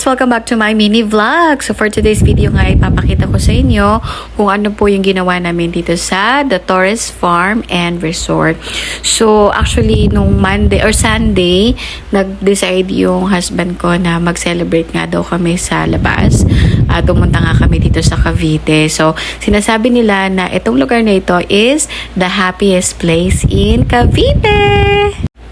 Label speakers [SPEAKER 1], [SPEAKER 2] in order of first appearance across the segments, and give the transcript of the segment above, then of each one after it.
[SPEAKER 1] Welcome back to my mini vlog. So for today's video nga, ipapakita ko sa inyo kung ano po yung ginawa namin dito sa The Torres Farm and Resort. So actually, nung Monday or Sunday, nag-decide yung husband ko na mag-celebrate nga daw kami sa labas. Pumunta nga kami dito sa Cavite. So sinasabi nila na itong lugar na ito is the happiest place in Cavite.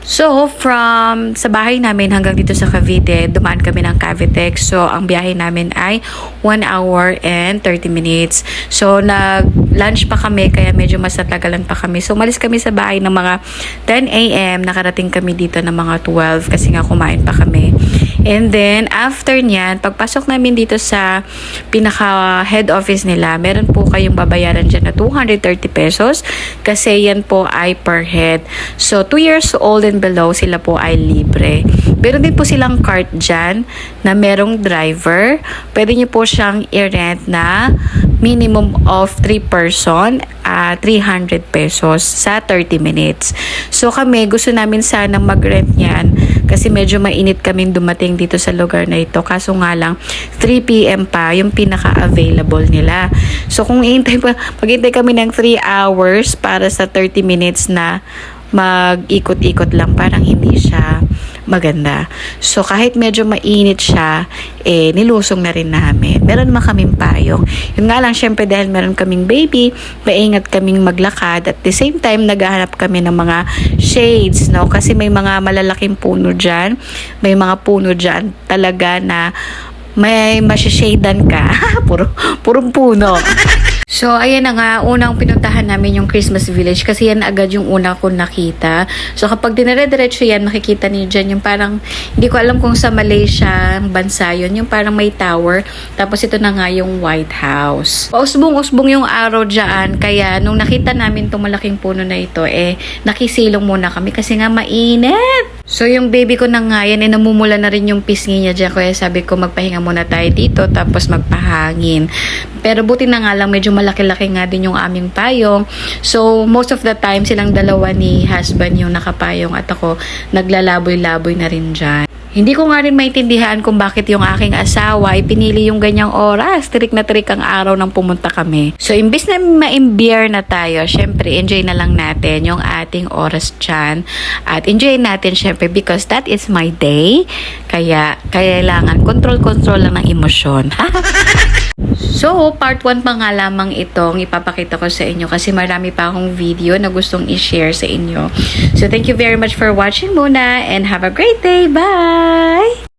[SPEAKER 1] So, sa bahay namin hanggang dito sa Cavite, dumaan kami ng Cavitex. So, ang biyahe namin ay 1 hour and 30 minutes. So, nag-lunch pa kami, kaya medyo mas natagalan pa kami. So, umalis kami sa bahay ng mga 10 a.m. Nakarating kami dito ng mga 12 kasi nga kumain pa kami. And then, after nyan, pagpasok namin dito sa pinaka-head office nila, meron po kayong babayaran dyan na 230 pesos kasi yan po ay per head. So, 2 years old and below, sila po ay libre. Meron din po silang cart dyan na merong driver. Pwede nyo po siyang i-rent na minimum of 3 person, 300 pesos sa 30 minutes. So kami, gusto namin sana mag-rent yan kasi medyo mainit kaming dumating dito sa lugar na ito. Kaso nga lang, 3 p.m. pa yung pinaka-available nila. So kung maghintay kami ng 3 hours para sa 30 minutes na mag-ikot-ikot lang, parang hindi siya maganda. So, kahit medyo mainit siya, nilusong na rin namin. Meron naman kaming payong. Yun nga lang, syempre dahil meron kaming baby, maingat kaming maglakad. At the same time, naghahanap kami ng mga shades, no? Kasi may mga malalaking puno dyan. May mga puno dyan talaga na may masishadan ka. Purong puno. So, ayan na nga, unang pinuntahan namin yung Christmas Village kasi yan agad yung una ko nakita. So, kapag dinire-diretso yan, makikita niyo dyan yung parang, hindi ko alam kung sa Malaysia, bansa yun, yung parang may tower. Tapos ito na nga yung White House. Pausbong-usbong yung araw dyan, kaya nung nakita namin itong malaking puno na ito, nakisilong muna kami kasi nga mainit. So, yung baby ko na nga yan, namumula na rin yung pisngi niya dyan. Kaya sabi ko, magpahinga muna tayo dito, tapos magpahangin. Pero buti na nga lang, medyo malaki-laki nga din yung aming payong. So, most of the time, silang dalawa ni husband yung nakapayong at ako naglalaboy-laboy na rin dyan. Hindi ko nga rin maintindihan kung bakit yung aking asawa ay pinili yung ganyang oras. Tirik na tirik ang araw nang pumunta kami. So, imbis na ma-imbier na tayo, syempre, enjoy na lang natin yung ating oras dyan. At enjoy natin, syempre, because that is my day. Kaya, kailangan control lang ng emosyon. So, part 1 pa nga lamang itong ipapakita ko sa inyo kasi marami pa akong video na gustong i-share sa inyo. So, thank you very much for watching muna and have a great day. Bye!